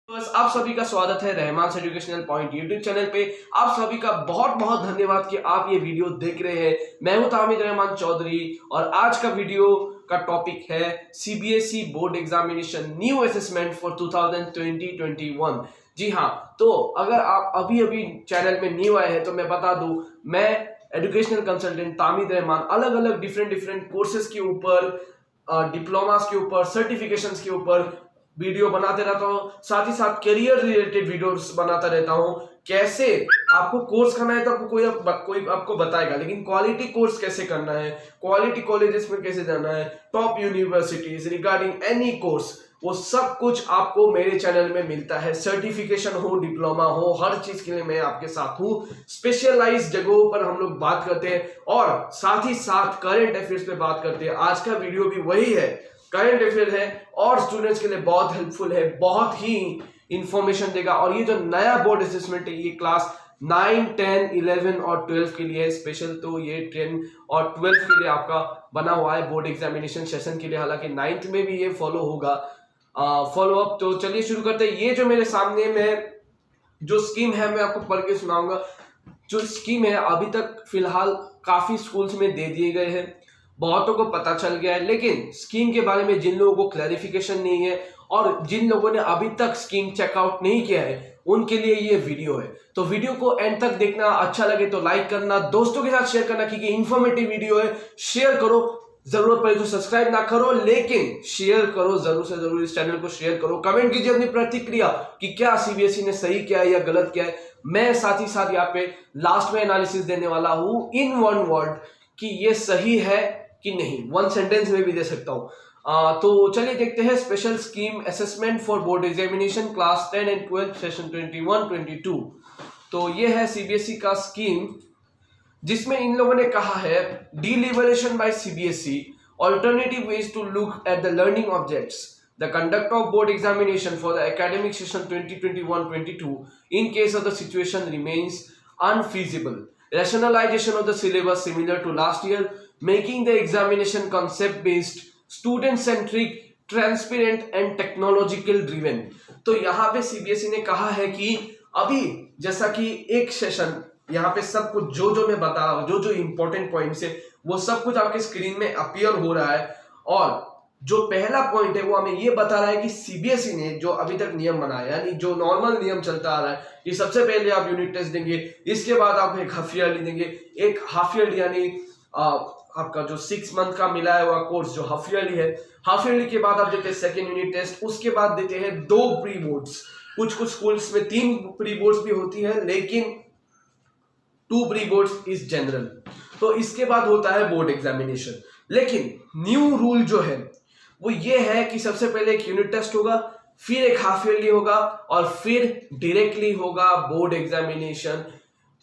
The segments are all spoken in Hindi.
बस आप सभी का स्वागत है Rahman educational point YouTube channel पे। आप सभी का बहुत बहुत धन्यवाद कि आप ये वीडियो देख रहे हैं। मैं हूं तामिद रहमान चौधरी और आज का वीडियो का टॉपिक है CBSE board examination new assessment for 2020-21। जी हाँ, तो अगर आप अभी अभी चैनल में न्यू आए हैं तो मैं बता दूं, मैं एजुकेशनल कंसल्टेंट तामिद रहमान अलग अलग डिफरेंट कोर्सेज के ऊपर, डिप्लोमास के ऊपर, सर्टिफिकेशंस के ऊपर वीडियो बनाते रहता हूँ। साथ ही साथ करियर रिलेटेड वीडियोस बनाता रहता हूँ। कैसे आपको कोर्स करना है तो आपको कोई आपको बताएगा, लेकिन क्वालिटी कोर्स कैसे करना है, क्वालिटी कॉलेजेस में कैसे जाना है, top universities regarding any course, वो सब कुछ आपको मेरे चैनल में मिलता है। सर्टिफिकेशन हो, डिप्लोमा हो, हर चीज के लिए मैं आपके साथ हूँ। स्पेशलाइज जगहों पर हम लोग बात करते हैं और साथ ही साथ करंट अफेयर्स पे बात करते हैं। आज का वीडियो भी वही है, करंट अफेयर है और स्टूडेंट्स के लिए बहुत हेल्पफुल है, बहुत ही इंफॉर्मेशन देगा। और ये जो नया बोर्ड असेसमेंट है ये क्लास 9, 10, 11 और 12 के लिए है स्पेशल। तो ये 10 और 12 के लिए आपका बना हुआ है बोर्ड एग्जामिनेशन सेशन के लिए। हालांकि 9th में भी ये फॉलो होगा, फॉलो अप। तो चलिए शुरू करते हैं। ये जो मेरे सामने में जो स्कीम है मैं आपको पढ़ के सुनाऊंगा। जो स्कीम है अभी तक फिलहाल काफी स्कूल्स में दे दिए गए हैं, बहुतों को पता चल गया है, लेकिन स्कीम के बारे में जिन लोगों को क्लैरिफिकेशन नहीं है और जिन लोगों ने अभी तक स्कीम चेकआउट नहीं किया है उनके लिए ये वीडियो है। तो वीडियो को एंड तक देखना, अच्छा लगे तो लाइक करना, दोस्तों के साथ शेयर करना, क्योंकि इंफॉर्मेटिव वीडियो है। शेयर करो, जरूरत पड़े तो सब्सक्राइब ना करो लेकिन शेयर करो, जरूर से जरूर इस चैनल को शेयर करो। कमेंट कीजिए अपनी प्रतिक्रिया कि क्या सीबीएसई ने सही किया है या गलत किया है। मैं साथ ही साथ यहाँ पे लास्ट में एनालिसिस देने वाला हूं इन वन वर्ड कि ये सही है कि नहीं, वन सेंटेंस में भी दे सकता हूं। तो चलिए देखते हैं special scheme assessment for board examination class 10 and 12 session 21-22। तो ये है सीबीएसई का स्कीम, जिसमें इन लोगों ने कहा है deliberation by CBSE, alternative ways to look at the learning objects, the conduct of board examination for the academic session 2021-22 in case of the situation remains unfeasible, rationalization of the syllabus similar to last year, making the examination concept based, student centric, transparent and technological driven। तो यहाँ पे सीबीएसई ने कहा है कि अभी जैसा कि एक सेशन यहाँ पे सब कुछ जो मैं बता रहा हूँ, जो इंपॉर्टेंट पॉइंट्स है वो सब कुछ आपके स्क्रीन में अपीयर हो रहा है। और जो पहला पॉइंट है वो हमें ये बता रहा है कि सीबीएसई ने जो अभी तक नियम बनाया, यानी जो नॉर्मल नियम चलता आ रहा है कि सबसे पहले आप यूनिट टेस्ट देंगे, इसके बाद आप एक हाफ ईयरली देंगे। एक हाफ ईयरली यानी आपका जो 6 मंथ का मिलाया हुआ कोर्स जो हाफ ईयरली है, हाफ ईयरली के बाद आप देते हैं सेकेंड यूनिट टेस्ट, उसके बाद देते हैं 2 प्री बोर्ड्स। कुछ स्कूल्स में 3 प्री बोर्ड्स भी होती है, लेकिन 2 प्री बोर्ड्स इज जनरल। तो इसके बाद होता है बोर्ड एग्जामिनेशन। लेकिन न्यू रूल जो है वो ये है कि सबसे पहले एक यूनिट टेस्ट होगा, फिर एक हाफ ईयरली होगा और फिर डायरेक्टली होगा board examination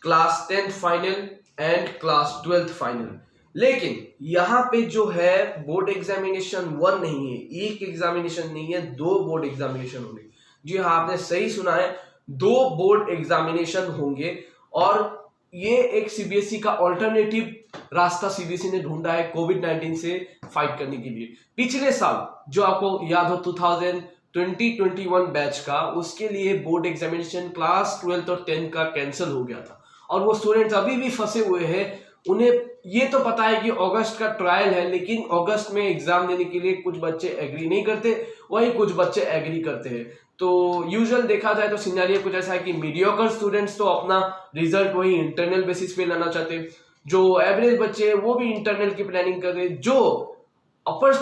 class 10th final and class 12th final. लेकिन यहाँ पे जो है बोर्ड एग्जामिनेशन 1 नहीं है, एक एग्जामिनेशन नहीं है, 2 बोर्ड एग्जामिनेशन होंगे। जी हाँ, आपने सही सुना है, 2 बोर्ड एग्जामिनेशन होंगे। और ये एक सीबीएसई का ऑल्टरनेटिव रास्ता सीबीएसई ने ढूंढा है कोविड-19 से फाइट करने के लिए। पिछले साल जो आपको याद हो 2020-21 बैच का, उसके लिए बोर्ड एग्जामिनेशन क्लास 12 और 10 का कैंसिल हो गया था और वो स्टूडेंट्स अभी भी फंसे हुए हैं। उन्हें ये तो पता है कि अगस्त का ट्रायल है, लेकिन अगस्त में एग्जाम देने के लिए कुछ बच्चे एग्री नहीं करते, वही कुछ बच्चे एग्री करते हैं। तो यूजुअल देखा जाए तो सिनेरियो कुछ ऐसा है कि मीडियोकर स्टूडेंट्स तो अपना रिजल्ट वही इंटरनल बेसिस पे लाना चाहते हैं, जो एवरेज बच्चे हैं वो भी इंटरनल की प्लानिंग कर रहे हैं, जो अपर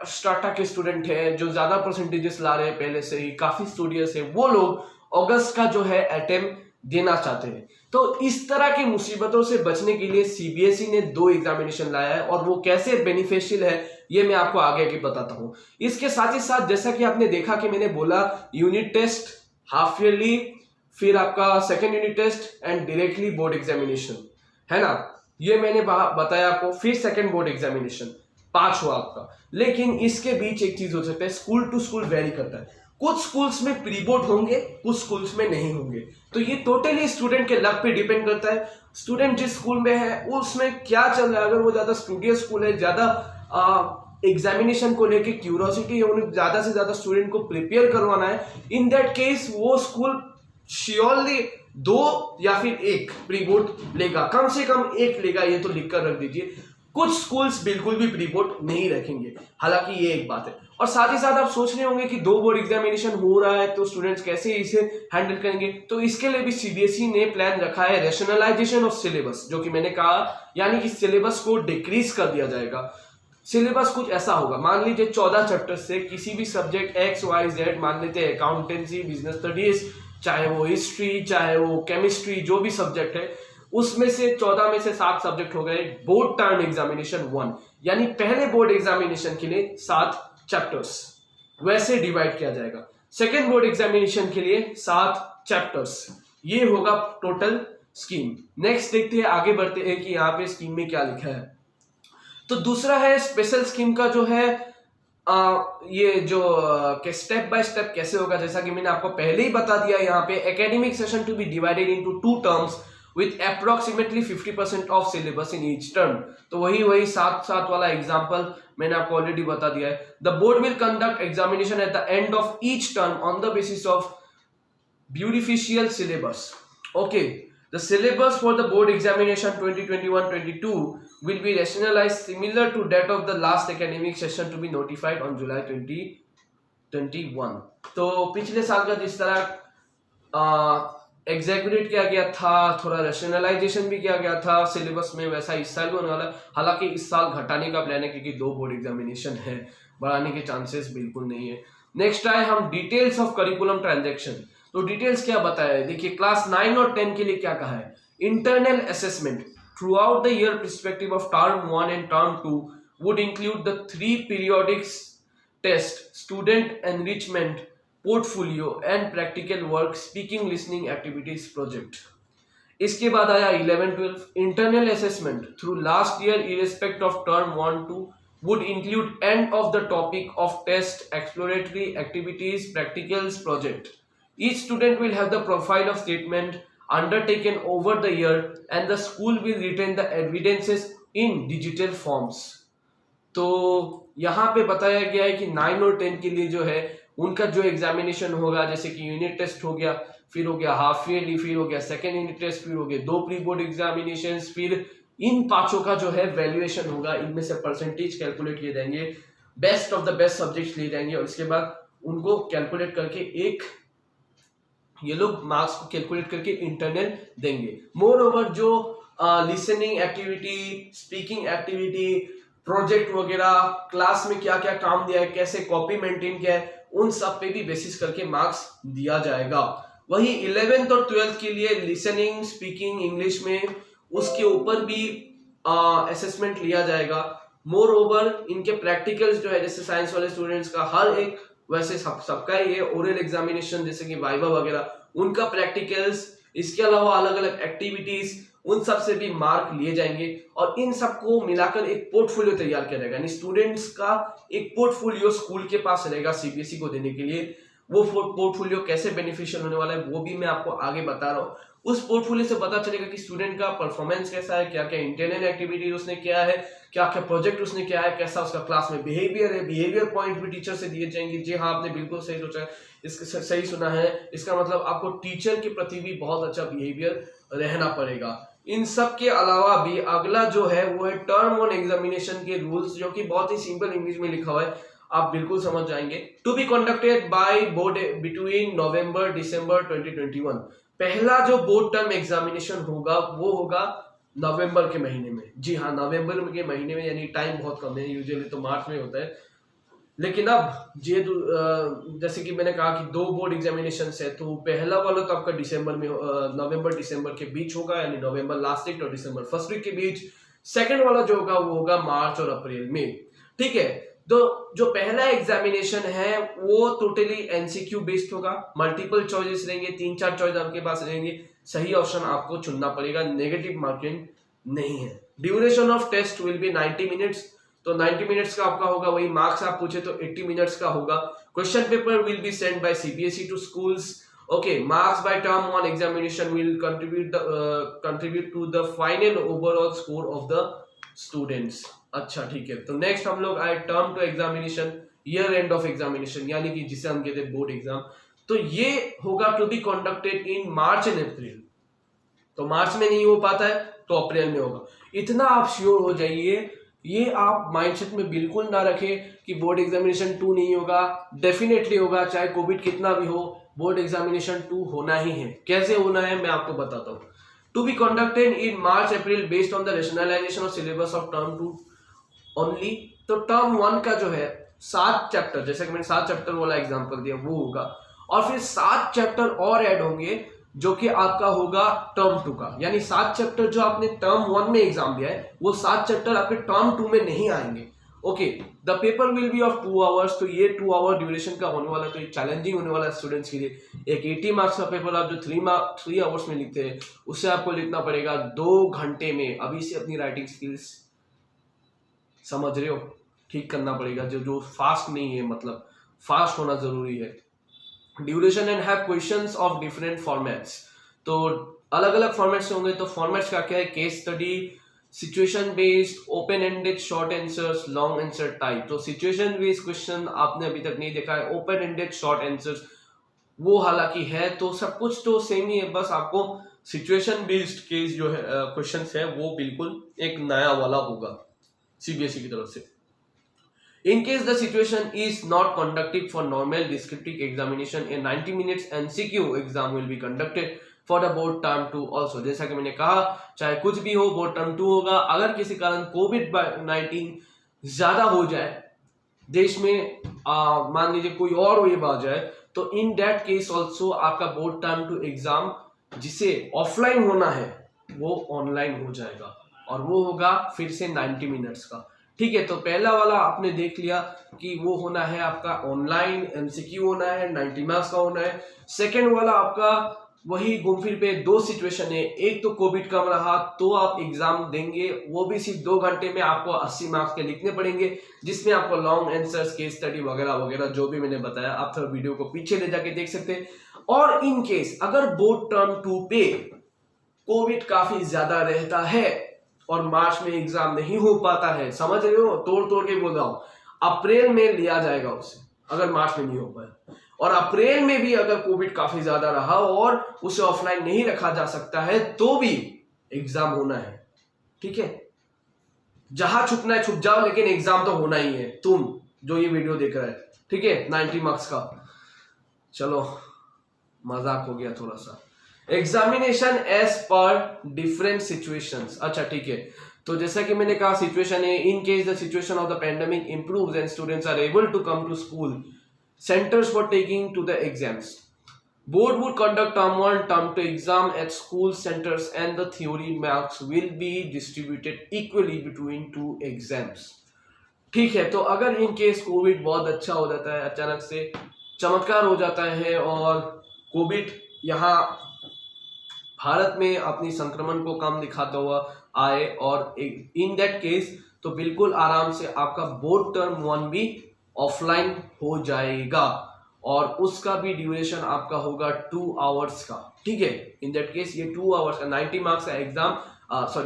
स्ट्राटा के स्टूडेंट है जो ज्यादा परसेंटेजेस ला रहे हैं पहले से ही, काफी स्टूडियस है, वो लोग अगस्त का जो है अटेम्प्ट देना चाहते हैं। तो इस तरह की मुसीबतों से बचने के लिए सीबीएसई ने 2 एग्जामिनेशन लाया है और वो कैसे बेनिफिशियल है ये मैं आपको आगे आगे बताता हूं। इसके साथ ही साथ जैसा कि आपने देखा कि मैंने बोला यूनिट टेस्ट, हाफ ईयरली, फिर आपका second unit test and directly board examination, है ना, ये मैंने बताया आपको। फिर सेकेंड बोर्ड एग्जामिनेशन 5 हुआ आपका। लेकिन इसके बीच एक चीज हो सकता है, स्कूल टू स्कूल वेरी करता है। कुछ स्कूल्स में प्री बोर्ड होंगे, कुछ स्कूल्स में नहीं होंगे। तो ये टोटली स्टूडेंट के लक पे डिपेंड करता है। स्टूडेंट जिस स्कूल में है उसमें क्या चल रहा है, अगर वो ज्यादा स्टूडियस स्कूल है, ज्यादा एग्जामिनेशन को लेके क्यूरियोसिटी है, उन्हें ज्यादा से ज्यादा स्टूडेंट को प्रिपेयर करवाना है, इन दैट केस वो स्कूल श्योरली 2 या फिर 1 प्री बोर्ड लेगा, कम से कम 1 लेगा, ये तो लिखकर रख दीजिए। कुछ स्कूल्स बिल्कुल भी प्री बोर्ड नहीं रखेंगे, हालांकि ये एक बात है। और साथ ही साथ आप सोच रहे होंगे कि 2 बोर्ड एग्जामिनेशन हो रहा है तो स्टूडेंट्स कैसे इसे हैंडल करेंगे, तो इसके लिए भी सीबीएसई ने प्लान रखा है रैशनलाइजेशन ऑफ सिलेबस, जो कि मैंने कहा, यानी कि सिलेबस को डिक्रीज कर दिया जाएगा। सिलेबस कुछ ऐसा होगा, मान लीजिए 14 चैप्टर से किसी भी सब्जेक्ट XYZ, मान लेते हैं अकाउंटेंसी, बिजनेस स्टडीज, चाहे वो हिस्ट्री, चाहे वो केमिस्ट्री, जो भी सब्जेक्ट है, उसमें से 14 में से 7 सब्जेक्ट हो गए बोर्ड टर्म एग्जामिनेशन 1, यानी पहले बोर्ड एग्जामिनेशन के लिए 7 चैप्टर्स वैसे डिवाइड किया जाएगा। सेकेंड बोर्ड एग्जामिनेशन के लिए 7 चैप्टर्स, ये होगा टोटल स्कीम। नेक्स्ट देखते हैं, आगे बढ़ते हैं कि यहाँ पे स्कीम में क्या लिखा है। तो दूसरा है स्पेशल स्कीम का जो है ये जो स्टेप बाय स्टेप कैसे होगा, जैसा कि मैंने आपको पहले ही बता दिया। यहाँ पे academic session to be divided into 2 terms with approximately 50% of syllabus in each term। तो वही 7 वाला एग्जांपल मैंने आपको ऑलरेडी बता दिया है। The board will conduct examination at the end of each term on the basis of beneficial syllabus। Okay, the syllabus for the board examination 2021-22 will be rationalized similar to that of the last academic session to be notified on July 2021। तो पिछले साल का जिस तरह एग्जीक्यूट किया गया था, थोड़ा रैशनलाइजेशन भी किया गया था सिलेबस में, वैसा इस साल भी होने वाला है। हालांकि इस साल घटाने का प्लान है क्योंकि 2 बोर्ड एग्जामिनेशन है, बढ़ाने के चांसेस बिल्कुल नहीं है। नेक्स्ट आए हम डिटेल्स ऑफ करिकुलम ट्रांजैक्शन। तो डिटेल्स क्या बताया है, देखिए क्लास 9 और 10 के लिए क्या कहा है, internal assessment throughout the year perspective of term 1 and term 2 would include the 3 periodic test, student enrichment, portfolio and practical work, speaking listening activities project. इसके बाद आया 11-12 internal assessment through last year irrespective of term 1-2 would include end of the topic of test, exploratory activities, practicals, project. Each student will have the profile of statement undertaken over the year and the school will retain the evidences in digital forms. तो यहाँ पे बताया गया है कि 9 और 10 के लिए जो है उनका जो एग्जामिनेशन होगा, जैसे कि यूनिट टेस्ट हो गया, फिर हो गया हाफ ईयरली, फिर हो गया सेकेंड यूनिट टेस्ट, फिर हो गए 2 प्री बोर्ड एग्जामिनेशन, फिर इन 5 का जो है वैल्यूएशन होगा, इनमें से परसेंटेज कैलकुलेट किए जाएंगे, best of the best subjects लिए जाएंगे और इसके बाद उनको कैलकुलेट करके एक ये लोग मार्क्स को कैलकुलेट करके इंटरनल देंगे। मोर ओवर जो listening activity, speaking activity, project वगैरह, क्लास में क्या क्या काम दिया है, कैसे कॉपी मेंटेन किया है, उन सब पे भी बेसिस करके मार्क्स दिया जाएगा। वही 11th और 12th के लिए लिसनिंग, स्पीकिंग, इंग्लिश में उसके ऊपर भी असेसमेंट लिया जाएगा। मोर ओवर इनके प्रैक्टिकल्स जो है, जैसे साइंस वाले स्टूडेंट्स का हर एक, वैसे सबका ये ओरल एग्जामिनेशन जैसे कि वाइवा वगैरह, उनका प्रैक्टिकल्स, इसके अलावा अलग अलग एक्टिविटीज, उन सब से भी मार्क लिए जाएंगे और इन सबको मिलाकर एक पोर्टफोलियो तैयार किया जाएगा। यानी स्टूडेंट्स का एक पोर्टफोलियो स्कूल के पास रहेगा सीबीएसई को देने के लिए। वो पोर्टफोलियो कैसे बेनिफिशियल होने वाला है वो भी मैं आपको आगे बता रहा हूँ। उस पोर्टफोलियो से पता चलेगा कि स्टूडेंट का परफॉर्मेंस कैसा है, क्या क्या इंटरनल एक्टिविटी उसने किया है, क्या क्या प्रोजेक्ट उसने किया है, कैसा उसका क्लास में बिहेवियर है। बिहेवियर पॉइंट भी टीचर से दिए जाएंगे। जी हाँ, आपने बिल्कुल सही सोचा है, इसका सही सुना है। इसका मतलब आपको टीचर के प्रति भी बहुत अच्छा बिहेवियर रहना पड़ेगा। इन सब के अलावा भी अगला जो है वो है टर्म 1 एग्जामिनेशन के रूल्स, जो कि बहुत ही सिंपल इंग्लिश में लिखा हुआ है, आप बिल्कुल समझ जाएंगे। To be conducted by board between November December 2021। पहला जो बोर्ड टर्म एग्जामिनेशन होगा वो होगा नवंबर के महीने में। जी हाँ, नवंबर के महीने में, यानी टाइम बहुत कम है, यूजुअली तो मार्च में होता है। लेकिन अब जैसे कि मैंने कहा कि 2 बोर्ड एग्जामिनेशन है, तो पहला वाला तो आपका दिसंबर में, नवंबर दिसंबर के बीच होगा, यानी नवंबर लास्ट वीक और दिसंबर फर्स्ट वीक के बीच। सेकंड वाला जो होगा वो होगा मार्च और अप्रैल में। ठीक है, तो जो पहला एग्जामिनेशन है वो टोटली एमसीक्यू बेस्ड होगा, मल्टीपल चॉइसेस रहेंगे, 3-4 चॉइस आपके पास रहेंगे, सही ऑप्शन आपको चुनना पड़ेगा, नेगेटिव मार्किंग नहीं है। Duration of test will be 90 minutes, तो 90 मिनट्स का आपका होगा। वही मार्क्स आप पूछे तो 80 मिनट्स का होगा। Question paper will be sent by CBSE to schools. Okay, marks by term 1 examination will contribute to the final overall score of the students. अच्छा ठीक है, तो नेक्स्ट हम लोग आए term two examination, year end of examination, यानी कि जिसे हम कहते हैं बोर्ड एग्जाम। तो ये होगा to be conducted in March and April. तो मार्च में नहीं हो पाता है तो अप्रैल में होगा, इतना आप श्योर हो जाइए। ये आप माइंडसेट में बिल्कुल ना रखें कि बोर्ड एग्जामिनेशन 2 नहीं होगा, डेफिनेटली होगा, चाहे कोविड कितना भी हो, बोर्ड एग्जामिनेशन 2 होना ही है। कैसे होना है मैं आपको बताता हूँ। To be conducted in March April based on the rationalisation of syllabus of term 2 only. तो टर्म 1 का जो है 7 चैप्टर, जैसे कि मैंने 7 चैप्टर वाला एग्जांपल दिया, वो होगा, और फिर 7 चैप्टर और ऐड होंगे जो कि आपका होगा टर्म 2 का। यानी 7 चैप्टर जो आपने टर्म 1 में एग्जाम दिया है वो 7 चैप्टर आपके टर्म 2 में नहीं आएंगे। Okay, the paper will B of 2 hours. तो ये 2 आवर ड्यूरेशन का होने वाला है, तो ये चैलेंजिंग होने वाला है स्टूडेंट्स के लिए। एक 80 मार्क्स का पेपर आप जो 3 आवर्स में लिखते हैं, उससे आपको लिखना पड़ेगा 2 घंटे में। अभी से अपनी राइटिंग स्किल्स समझ रहे हो, ठीक करना पड़ेगा, जो फास्ट नहीं है, मतलब फास्ट होना जरूरी है। Duration and have questions of different formats. तो अलग अलग फॉर्मेट्स होंगे। तो फॉर्मेट्स का क्या है, case study, situation based, open ended, short answers, long answer type. तो सिचुएशन बेस्ड क्वेश्चन आपने अभी तक नहीं देखा है, ओपन एंडेड, शॉर्ट आंसर्स वो हालांकि है। तो सब कुछ तो सेम ही है, बस आपको सिचुएशन बेस्ड केस जो है क्वेश्चंस है वो बिल्कुल एक नया वाला होगा सीबीएसई की तरफ से। In case the situation is not conducted for normal descriptive examination, a 90 minutes MCQ exam will be conducted for the board term 2 also। जैसा कि मैंने कहा, चाहे कुछ भी हो, बोर्ड टर्म 2 होगा। अगर किसी कारण कोविड-19 ज्यादा हो जाए देश में, मान लीजिए कोई और वेव आ जाए, तो इन दैट केस ऑल्सो आपका बोर्ड टर्म 2 एग्जाम जिसे ऑफलाइन होना है वो ऑनलाइन हो जाएगा, और वो होगा फिर से 90 मिनट्स का। ठीक है, तो पहला वाला आपने देख लिया कि वो होना है आपका ऑनलाइन, एमसीक्यू होना है, 90 मार्क्स का होना है। सेकंड वाला आपका वही घूम फिर पे 2 सिचुएशन है, एक तो कोविड कम रहा तो आप एग्जाम देंगे, वो भी सिर्फ 2 घंटे में आपको 80 मार्क्स के लिखने पड़ेंगे, जिसमें आपको लॉन्ग आंसर्स, केस स्टडी वगैरह वगैरह जो भी मैंने बताया, आप थोड़ा वीडियो को पीछे ले जाके देख सकते हैं। और इन केस अगर बोर्ड टर्म 2 पे कोविड काफी ज्यादा रहता है और मार्च में एग्जाम नहीं हो पाता है, समझ रहे हो, तोड़ के बोल रहा हूं, अप्रैल में लिया जाएगा उसे, अगर मार्च में नहीं हो पाया। और अप्रैल में भी अगर कोविड काफी ज्यादा रहा और उसे ऑफलाइन नहीं रखा जा सकता है तो भी एग्जाम होना है। ठीक है, जहां छुपना है छुप जाओ, लेकिन एग्जाम तो होना ही है, तुम जो ये वीडियो देख रहा है। ठीक है, 90 मार्क्स का। चलो मजाक हो गया थोड़ा सा। Examination as per different situations. अच्छा ठीक है, तो जैसा कि मैंने कहा सिचुएशन है, in case the situation of the pandemic improves and students are able to come to school centres for taking to the exams, board would conduct term 1 term 2 exam at school centres and the theory marks will be distributed equally between 2 exams. ठीक है, तो अगर इन केस कोविड बहुत अच्छा हो जाता है, अचानक से चमत्कार हो जाता है और कोविड यहाँ भारत में अपनी संक्रमण को कम दिखाता हुआ आए, और इन दैट केस तो बिल्कुल आराम से आपका बोर्ड टर्म 1 भी ऑफलाइन हो जाएगा, और उसका भी ड्यूरेशन आपका होगा 2 आवर्स का। ठीक है, इन दैट केस ये 2 आवर्स का 90 मार्क्स का एग्जाम,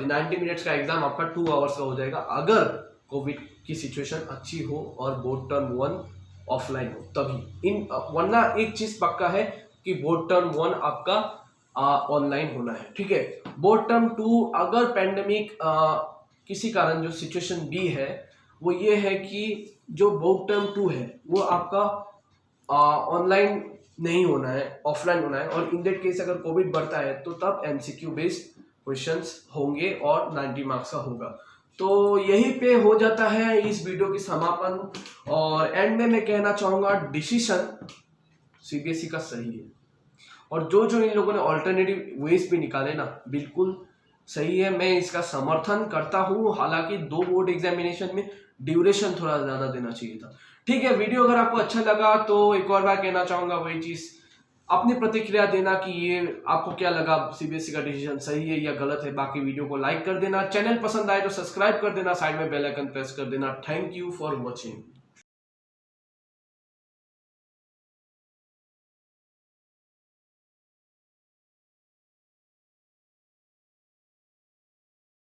90 मिनट्स का एग्जाम आपका 2 आवर्स का हो जाएगा, अगर कोविड की सिचुएशन अच्छी हो और बोर्ड टर्म 1 ऑफलाइन हो तभी। वरना एक चीज पक्का है कि बोर्ड टर्म 1 आपका ऑनलाइन होना है। ठीक है, बोर्ड टर्म 2 अगर पैंडेमिक किसी कारण जो सिचुएशन बी है वो ये है कि जो बोर्ड टर्म 2 है वो आपका ऑनलाइन नहीं होना है, ऑफलाइन होना है, और इन दैट केस अगर कोविड बढ़ता है तो तब एमसीक्यू बेस्ड क्वेश्चंस होंगे और 90 मार्क्स का होगा। तो यही पे हो जाता है इस वीडियो की समापन, और एंड में मैं कहना चाहूंगा डिसीजन सीबीएसई का सही है, और जो इन लोगों ने ऑल्टरनेटिव वेज भी निकाले ना, बिल्कुल सही है, मैं इसका समर्थन करता हूं। हालांकि 2 बोर्ड एग्जामिनेशन में ड्यूरेशन थोड़ा ज्यादा देना चाहिए था। ठीक है, वीडियो अगर आपको अच्छा लगा तो एक और बार कहना चाहूंगा वही चीज, अपनी प्रतिक्रिया देना कि ये आपको क्या लगा, सीबीएसई का डिसीजन सही है या गलत है। बाकी वीडियो को लाइक कर देना, चैनल पसंद आए तो सब्सक्राइब कर देना, साइड में बेल आइकन प्रेस कर देना। Thank you for watching.